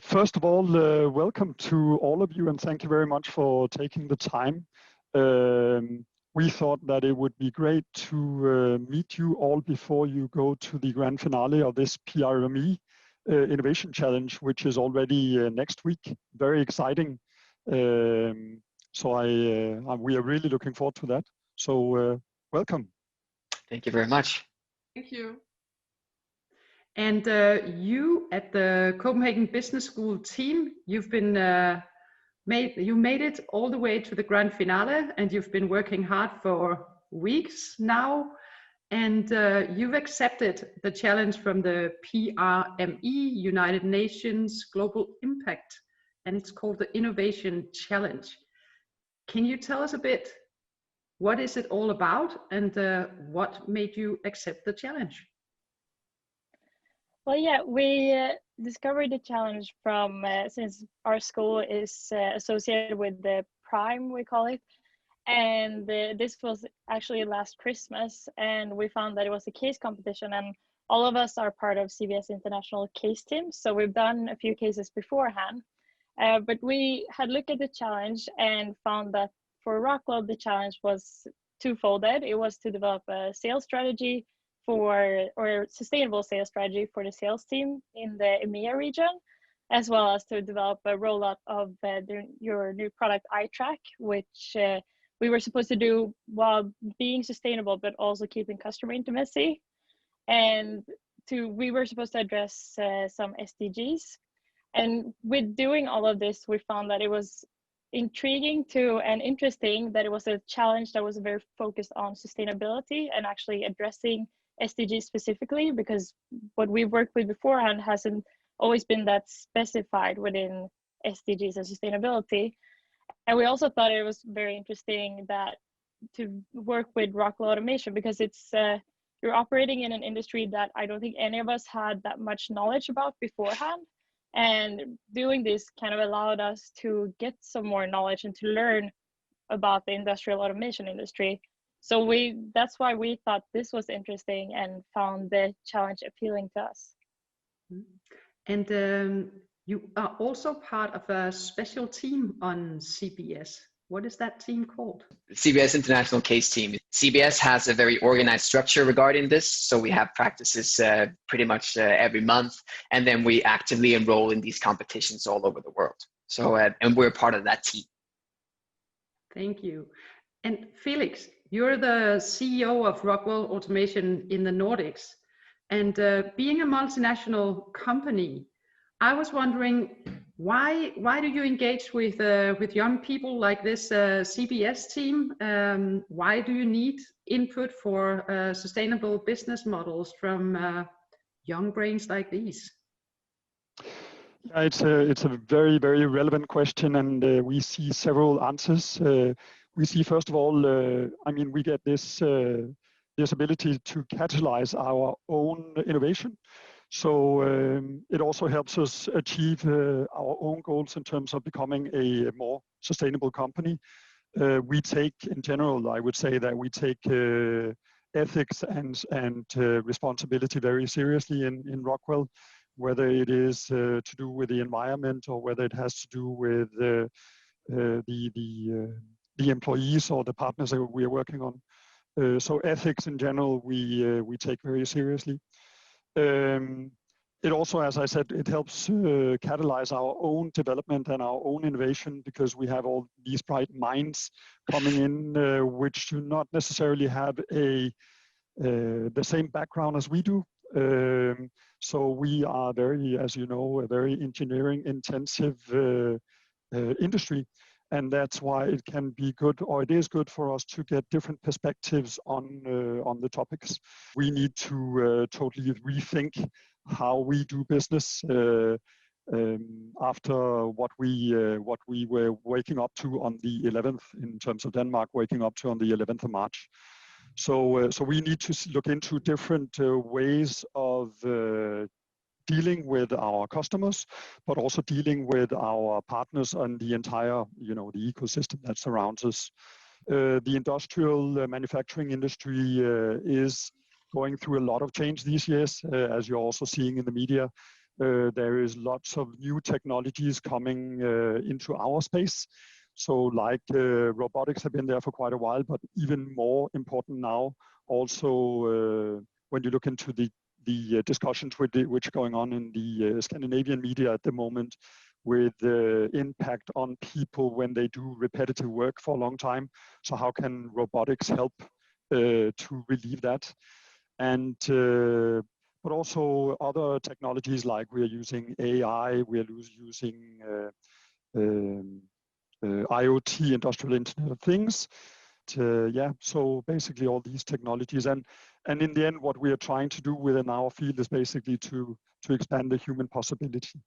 First of all, welcome to all of you, and thank you very much for taking the time. We thought that it would be great to meet you all before you go to the grand finale of this PRME Innovation Challenge, which is already next week. Very exciting. So we are really looking forward to that. So welcome. Thank you very much. Thank you. And you at the Copenhagen Business School team, you've been you made it all the way to the grand finale, and you've been working hard for weeks now, and you've accepted the challenge from the PRME, United Nations Global Impact, and it's called the Innovation Challenge. Can you tell us a bit, what is it all about, and what made you accept the challenge? Well, yeah, we discovered the challenge from, since our school is associated with the Prime, we call it. And this was actually last Christmas, and we found that it was a case competition, and all of us are part of CBS International Case Team. So we've done a few cases beforehand, but we had looked at the challenge and found that for Rockwell, the challenge was twofolded. It was to develop a sales strategy or sustainable sales strategy for the sales team in the EMEA region, as well as to develop a rollout of your new product iTrack, which we were supposed to do while being sustainable, but also keeping customer intimacy. And we were supposed to address some SDGs. And with doing all of this, we found that it was intriguing and interesting that it was a challenge that was very focused on sustainability and actually addressing SDGs specifically, because what we've worked with beforehand hasn't always been that specified within SDGs and sustainability. And we also thought it was very interesting that to work with Rockwell Automation, because it's you're operating in an industry that I don't think any of us had that much knowledge about beforehand. And doing this kind of allowed us to get some more knowledge and to learn about the industrial automation industry. So that's why we thought this was interesting and found the challenge appealing to us. And you are also part of a special team on CBS. What is that team called? CBS International Case Team. CBS has a very organized structure regarding this. So we have practices pretty much every month, and then we actively enroll in these competitions all over the world. So, and we're part of that team. Thank you. And Felix, you're the CEO of Rockwell Automation in the Nordics. And being a multinational company, I was wondering, why do you engage with young people like this CBS team? Why do you need input for sustainable business models from young brains like these? Yeah, it's a very, very relevant question, and we see several answers. We see, first of all, I mean, we get this ability to catalyze our own innovation. So it also helps us achieve our own goals in terms of becoming a more sustainable company. We take, in general, I would say that we take ethics and responsibility very seriously in Rockwell, whether it is to do with the environment or whether it has to do with the employees or the partners that we are working on. So ethics in general, we take very seriously. It also, as I said, it helps catalyze our own development and our own innovation, because we have all these bright minds coming in, which do not necessarily have the same background as we do. So we are very, as you know, a very engineering intensive industry. And that's why it can be good, or it is good for us to get different perspectives on the topics. We need to totally rethink how we do business after what we were waking up to on the 11th, in terms of Denmark, waking up to on the 11th of March. So we need to look into different ways of dealing with our customers, but also dealing with our partners and the entire, the ecosystem that surrounds us. The industrial manufacturing industry is going through a lot of change these years, as you're also seeing in the media. there is lots of new technologies coming into our space. So like robotics have been there for quite a while, but even more important now, also when you look into the discussions which are going on in the Scandinavian media at the moment, with the impact on people when they do repetitive work for a long time. So how can robotics help to relieve that? And but also other technologies, like we are using AI, we are using IoT, industrial Internet of Things. So basically all these technologies, and in the end, what we are trying to do within our field is basically to expand the human possibility.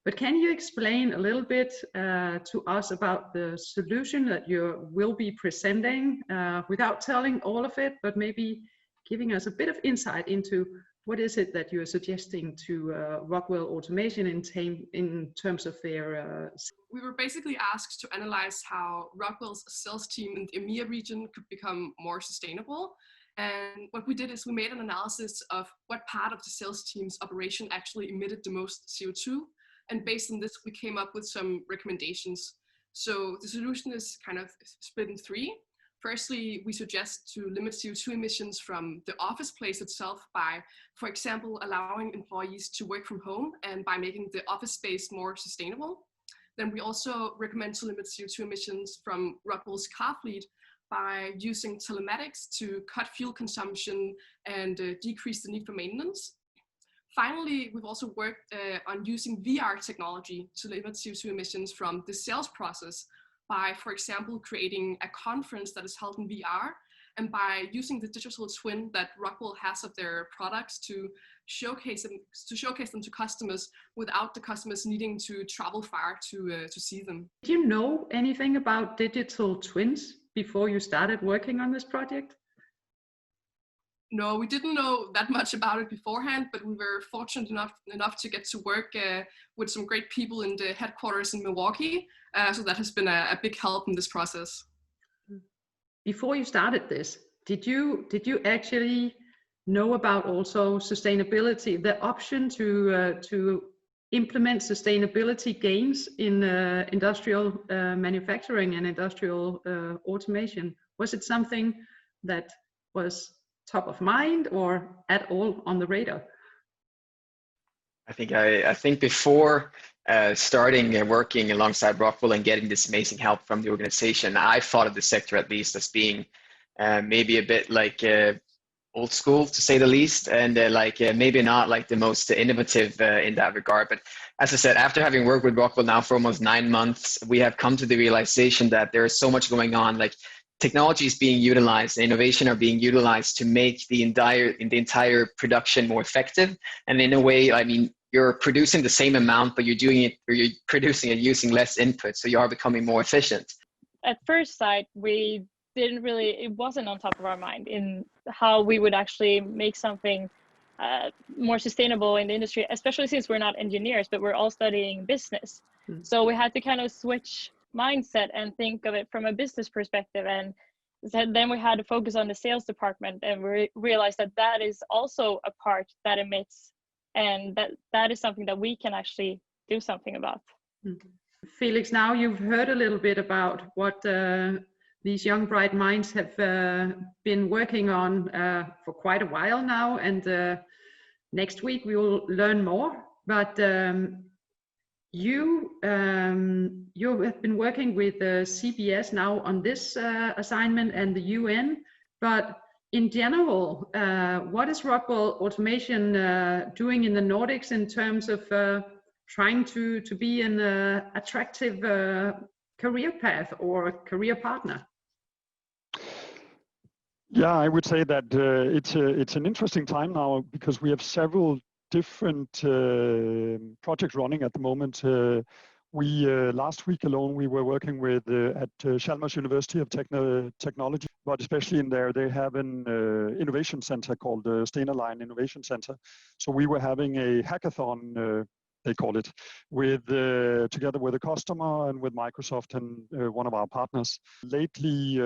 But can you explain a little bit to us about the solution that you will be presenting, without telling all of it, but maybe giving us a bit of insight into what is it that you're suggesting to Rockwell Automation in terms of their... We were basically asked to analyze how Rockwell's sales team in the EMEA region could become more sustainable. And what we did is we made an analysis of what part of the sales team's operation actually emitted the most CO2. And based on this, we came up with some recommendations. So the solution is kind of split in three. Firstly, we suggest to limit CO2 emissions from the office place itself by, for example, allowing employees to work from home and by making the office space more sustainable. Then we also recommend to limit CO2 emissions from Rockwell's car fleet by using telematics to cut fuel consumption and decrease the need for maintenance. Finally, we've also worked on using VR technology to limit CO2 emissions from the sales process by, for example, creating a conference that is held in VR, and by using the digital twin that Rockwell has of their products to showcase them to customers without the customers needing to travel far to see them. Did you know anything about digital twins before you started working on this project? No, we didn't know that much about it beforehand, but we were fortunate enough to get to work with some great people in the headquarters in Milwaukee. So that has been a big help in this process. Before you started this, did you actually know about also sustainability, the option to implement sustainability gains in industrial manufacturing and industrial automation? Was it something that was top of mind or at all on the radar? I think before starting working alongside Rockwell and getting this amazing help from the organization, I thought of the sector at least as being maybe a bit like old school, to say the least, and maybe not like the most innovative in that regard. But as I said, after having worked with Rockwell now for almost 9 months, we have come to the realization that there is so much going on. Like, technology is being utilized, innovation are being utilized to make the entire production more effective. And in a way, I mean, you're producing the same amount, but you're producing it using less input. So you are becoming more efficient. At first sight, it wasn't on top of our mind in how we would actually make something more sustainable in the industry, especially since we're not engineers, but we're all studying business. Mm-hmm. So we had to kind of switch mindset and think of it from a business perspective, and then we had to focus on the sales department, and we realized that is also a part that emits, and that is something that we can actually do something about. Felix, now you've heard a little bit about what these young bright minds have been working on for quite a while now, and next week we will learn more. But you have been working with CBS now on this assignment and the UN, but in general, what is Rockwell Automation doing in the Nordics in terms of trying to be an attractive career path or career partner? Yeah, I would say that it's an interesting time now, because we have several different projects running at the moment. Last week alone, we were working with at Chalmers University of Technology, but especially in there, they have an innovation center called the Stena Line Innovation Center. So we were having a hackathon, they call it, with together with a customer and with Microsoft and one of our partners. Lately,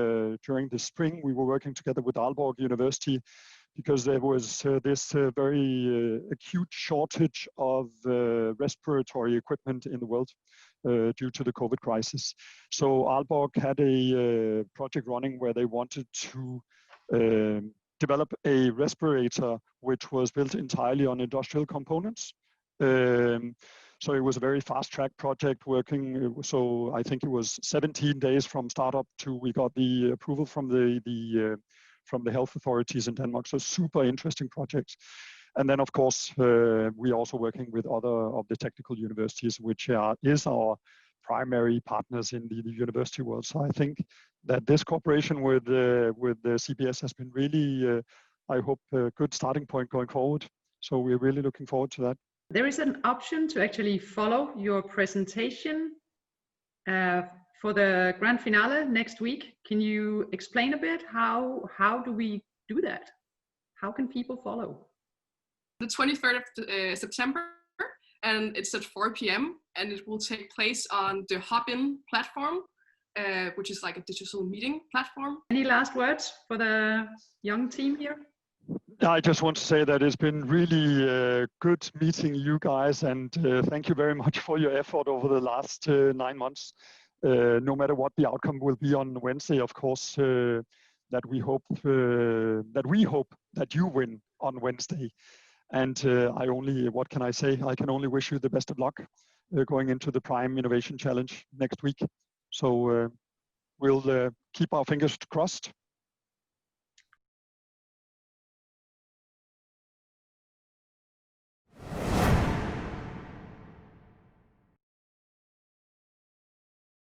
during the spring, we were working together with Aalborg University because there was this very acute shortage of respiratory equipment in the world due to the COVID crisis. So Aalborg had a project running where they wanted to develop a respirator which was built entirely on industrial components. So it was a very fast-track project working. So I think it was 17 days from startup to we got the approval from the health authorities in Denmark. So super interesting projects. And then of course we're also working with other of the technical universities, which is our primary partners in the university world. So I think that this cooperation with the CBS has been really, I hope, a good starting point going forward. So we're really looking forward to that. There is an option to actually follow your presentation for the grand finale next week. Can you explain a bit how do we do that? How can people follow? The 23rd of September, and it's at 4 p.m. and it will take place on the Hop-In platform, which is like a digital meeting platform. Any last words for the young team here? I just want to say that it's been really good meeting you guys, and thank you very much for your effort over the last 9 months. No matter what the outcome will be on Wednesday, of course, that we hope that you win on Wednesday. And what can I say? I can only wish you the best of luck going into the PRME Innovation Challenge next week. So we'll keep our fingers crossed